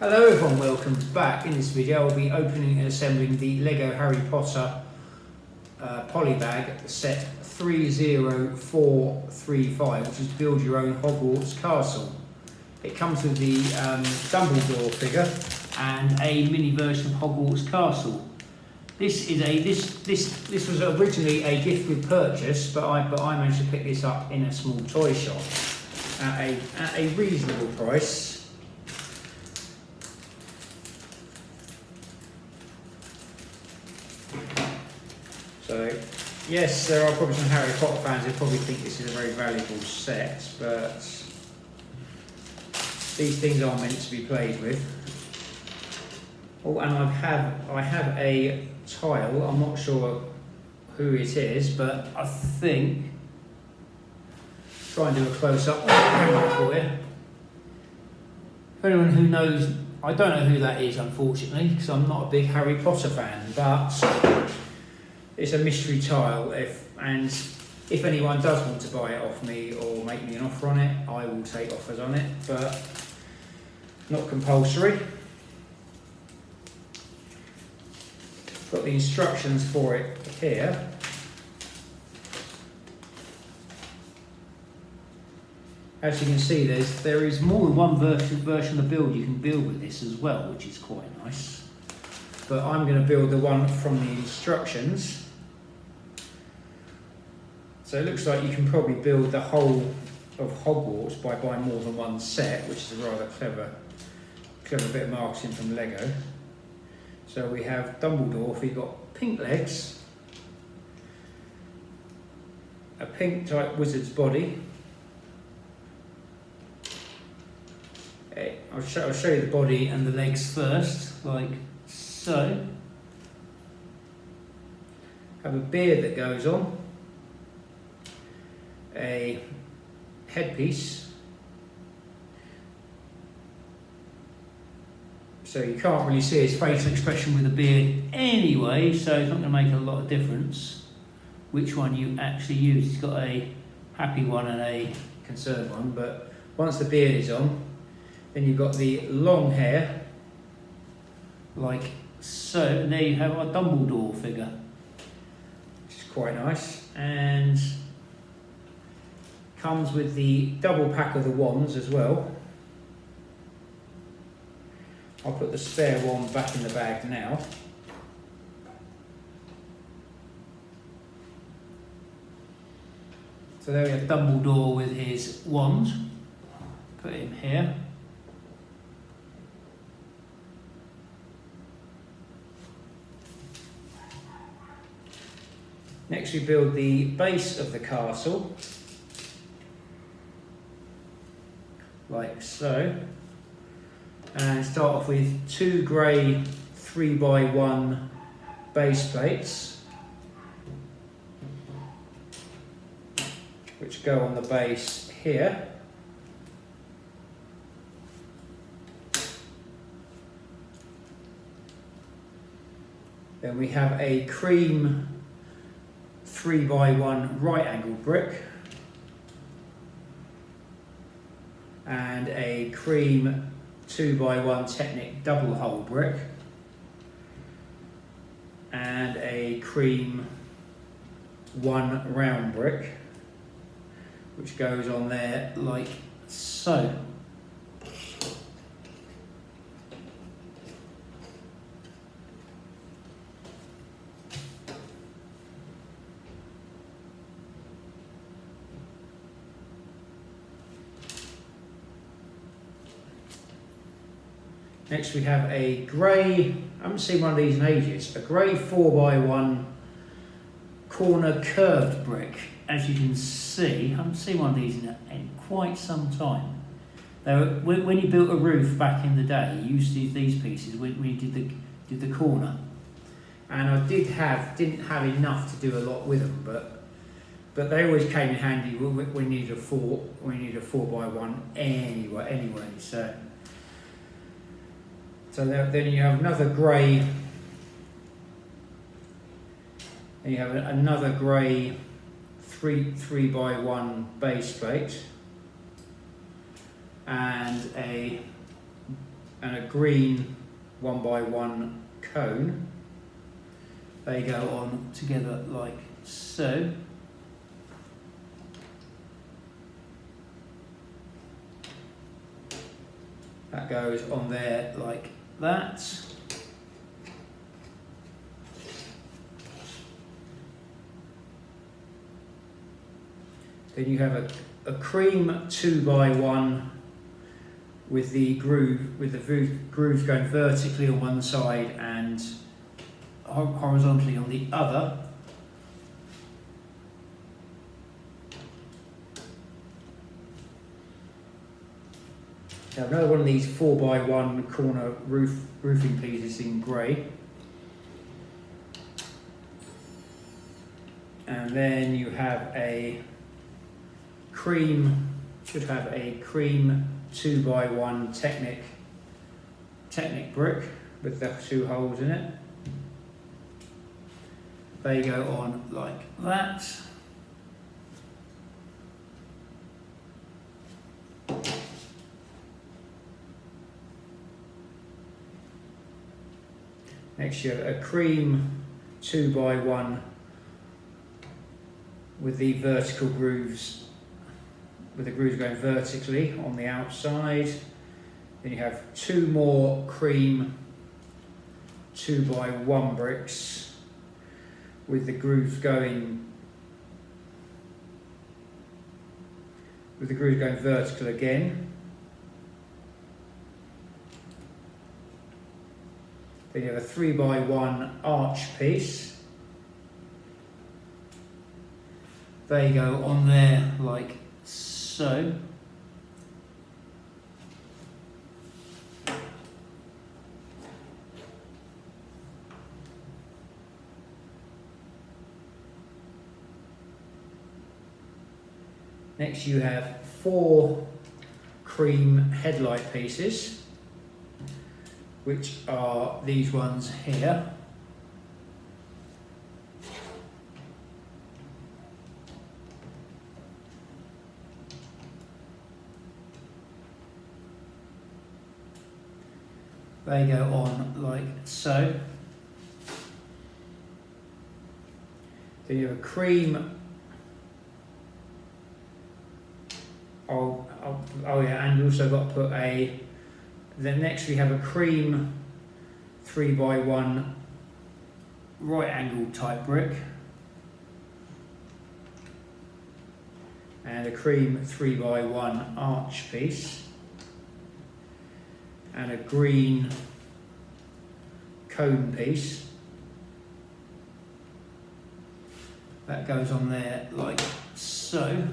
Hello everyone, welcome back. In this video I'll be opening and assembling the LEGO Harry Potter Polybag set 30435, which is build your own Hogwarts castle. It comes with the Dumbledore figure and a mini version of Hogwarts Castle. This was originally a gift with purchase, but I managed to pick this up in a small toy shop at a reasonable price. So, yes, there are probably some Harry Potter fans who probably think this is a very valuable set, but these things are meant to be played with. Oh, and I have a tile. I'm not sure who it is, but I think, try and do a close-up for you. For anyone who knows, I don't know who that is, unfortunately, because I'm not a big Harry Potter fan, but it's a mystery tile, if anyone does want to buy it off me or make me an offer on it, I will take offers on it, but not compulsory. Got the instructions for it here. As you can see, there is more than one version of the build you can build with this as well, which is quite nice. But I'm going to build the one from the instructions. So it looks like you can probably build the whole of Hogwarts by buying more than one set, which is a rather clever bit of marketing from LEGO. So we have Dumbledore, we've got pink legs, a pink type wizard's body. I'll show you the body and the legs first, like so. Have a beard that goes on, a headpiece, so you can't really see his facial expression with a beard anyway, so it's not going to make a lot of difference which one you actually use. He's got a happy one and a concerned one, but once the beard is on, then you've got the long hair, like so, and there you have a Dumbledore figure, which is quite nice, and comes with the double pack of the wands as well. I'll put the spare one back in the bag now. So there we have Dumbledore with his wand. Put him here. Next we build the base of the castle, like so, and start off with two grey 3x1 base plates, which go on the base here. Then we have a cream 3x1 right angle brick and a cream 2x1 Technic double hole brick and a cream 1 round brick, which goes on there like so. Next we have a grey, I haven't seen one of these in ages, a grey 4x1 corner curved brick. As you can see, I haven't seen one of these in quite some time. When you built a roof back in the day, you used to use these pieces when you did the corner. And I didn't have enough to do a lot with them, but they always came in handy when you needed a 4x1 anyway. So then you have another grey. Then you have another grey 3x1 base plate and a and a green 1x1 cone. They go on together like so. That goes on there like that. Then you have a cream 2x1 with the grooves going vertically on one side and horizontally on the other. Now another one of these 4x1 corner roofing pieces in grey. And then you have a cream, should have a cream 2x1 Technic brick with the 2 holes in it. They go on like that. Next you have a cream 2x1 with the vertical grooves, with the grooves going vertically on the outside. Then you have 2 more cream 2x1 bricks with the grooves going vertical again. Then you have a 3x1 arch piece. They go on there like so. Next you have 4 cream headlight pieces, which are these ones here. They go on like so. Then you have a cream. Oh yeah, and you also got to put a. Then next we have a cream 3x1 right angle type brick. And a cream 3x1 arch piece. And a green cone piece. That goes on there like so.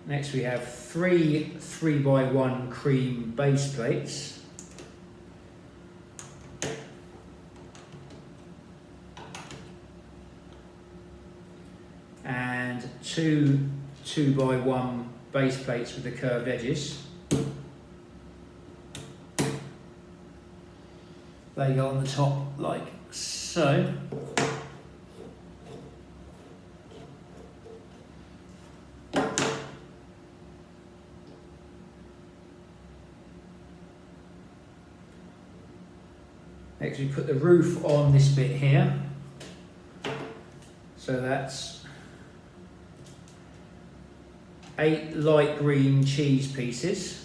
Next we have 3 3x1 cream base plates. And 2 2x1 base plates with the curved edges. They go on the top like so. Next we put the roof on this bit here. So that's 8 light green cheese pieces.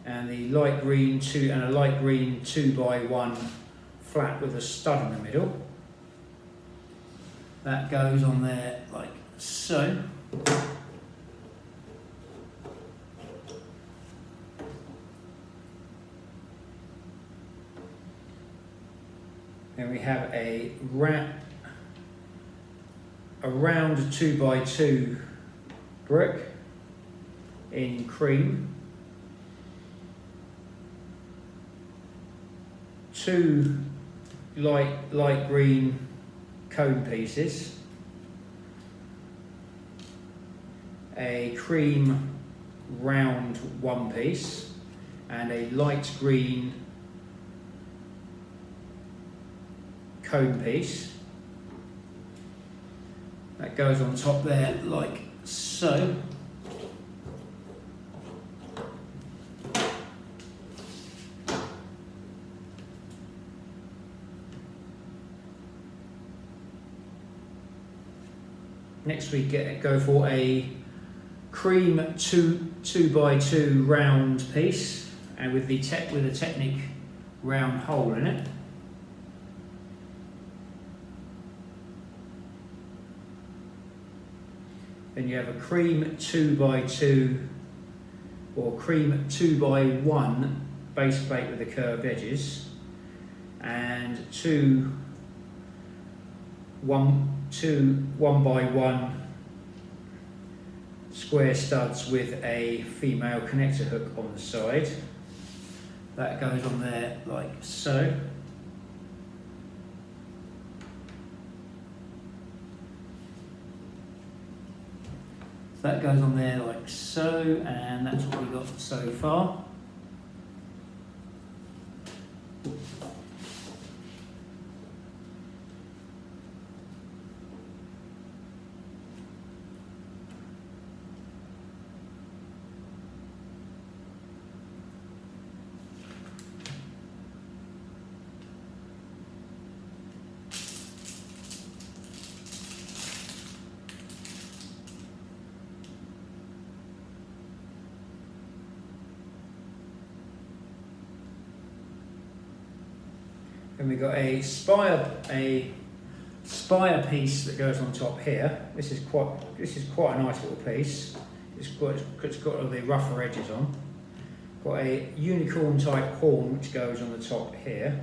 And the light green 2 and a light green 2x1 flat with a stud in the middle. That goes on there like so. Then we have a round 2x2 brick in cream, 2 light green cone pieces, a cream round one piece, and a light green cone piece. That goes on top there like so. Next we go for a cream 2x2 round piece, and with a Technic round hole in it. Then you have a cream 2x2 or cream 2x1 base plate with the curved edges, and two 1x1 square studs with a female connector hook on the side. That goes on there like so. That goes on there like so, and that's what we've got so far. Then we've got a spire piece that goes on top here. This is quite a nice little piece. It's got all the rougher edges on. Got a unicorn type horn which goes on the top here.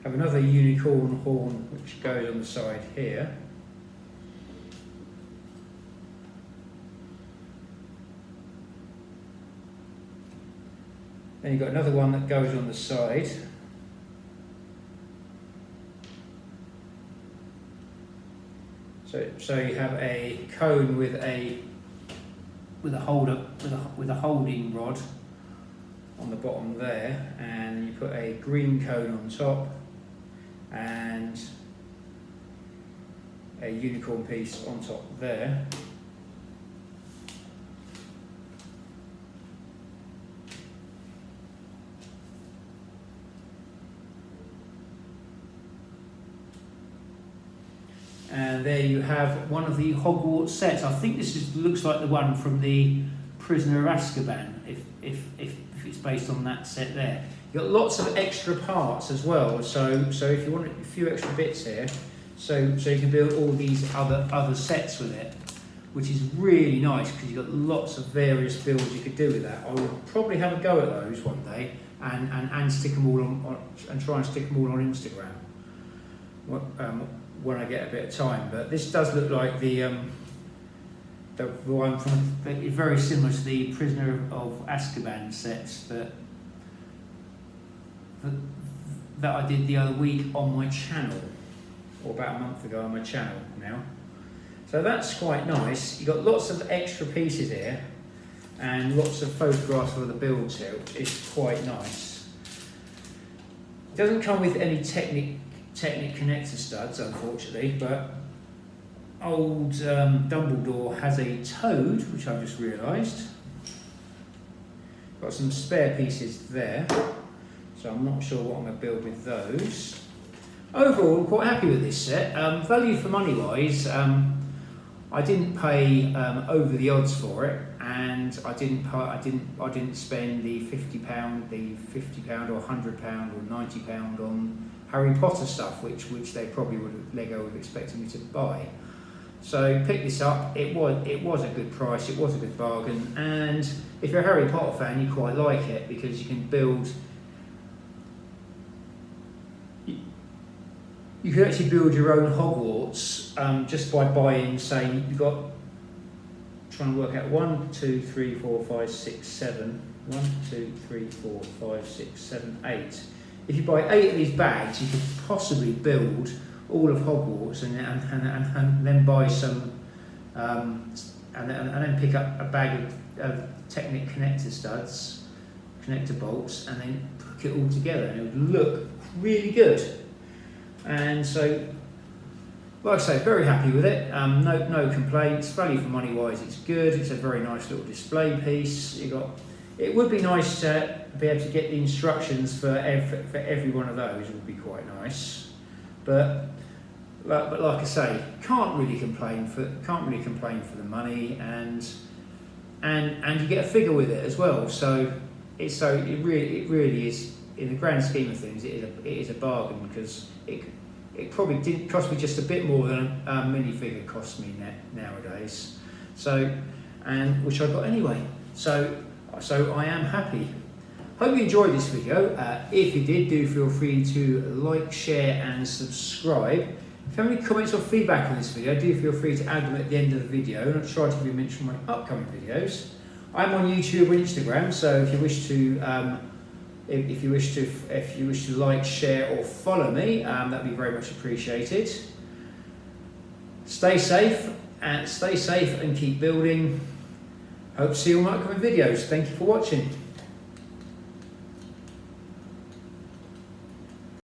Have another unicorn horn which goes on the side here. Then you've got another one that goes on the side. So you have a cone with a holding rod on the bottom there, and you put a green cone on top and a unicorn piece on top there. And there you have one of the Hogwarts sets. I think this looks like the one from the Prisoner of Azkaban, if it's based on that set there. You've got lots of extra parts as well, so if you want a few extra bits here, so you can build all these other sets with it, which is really nice because you've got lots of various builds you could do with that. I will probably have a go at those one day and stick them all on and try and stick them all on Instagram when I get a bit of time. But this does look like the one from very similar to the Prisoner of Azkaban sets that I did the other week on my channel, or about a month ago on my channel now. So that's quite nice. You've got lots of extra pieces here and lots of photographs of the builds here, which is quite nice. It doesn't come with any Technic connector studs, unfortunately, but old Dumbledore has a toad, which I've just realised. Got some spare pieces there, so I'm not sure what I'm going to build with those. Overall, I'm quite happy with this set. Value for money wise, I didn't pay over the odds for it, and I didn't spend the £50, or £100 or £90 on Harry Potter stuff, which they probably Lego would have expected me to buy. So pick this up. It was a good price. It was a good bargain, and if you're a Harry Potter fan, you quite like it because you can build. you could actually build your own Hogwarts just by buying, say, you've got, trying to work out 1, 2, 3, 4, 5, 6, 7. 1, 2, 3, 4, 5, 6, 7, 8. If you buy 8 of these bags, you could possibly build all of Hogwarts and then buy some, and then pick up a bag of Technic connector studs, connector bolts, and then hook it all together, and it would look really good. And so, like I say, very happy with it. No complaints. Value for money wise, it's good. It's a very nice little display piece. It would be nice to be able to get the instructions for every one of those. It would be quite nice, but like I say, can't really complain for the money, and you get a figure with it as well. So it really is, in the grand scheme of things, it is a bargain, because it probably did cost me just a bit more than a minifigure costs me nowadays. So, and which I got anyway. So I am happy. Hope you enjoyed this video. If you did, do feel free to like, share and subscribe. If you have any comments or feedback on this video, do feel free to add them at the end of the video, and I'll try to mention my upcoming videos. I'm on YouTube and Instagram, so if you wish to if you wish to like, share or follow me, that'd be very much appreciated. Stay safe and keep building. Hope to see you on my upcoming videos. Thank you for watching.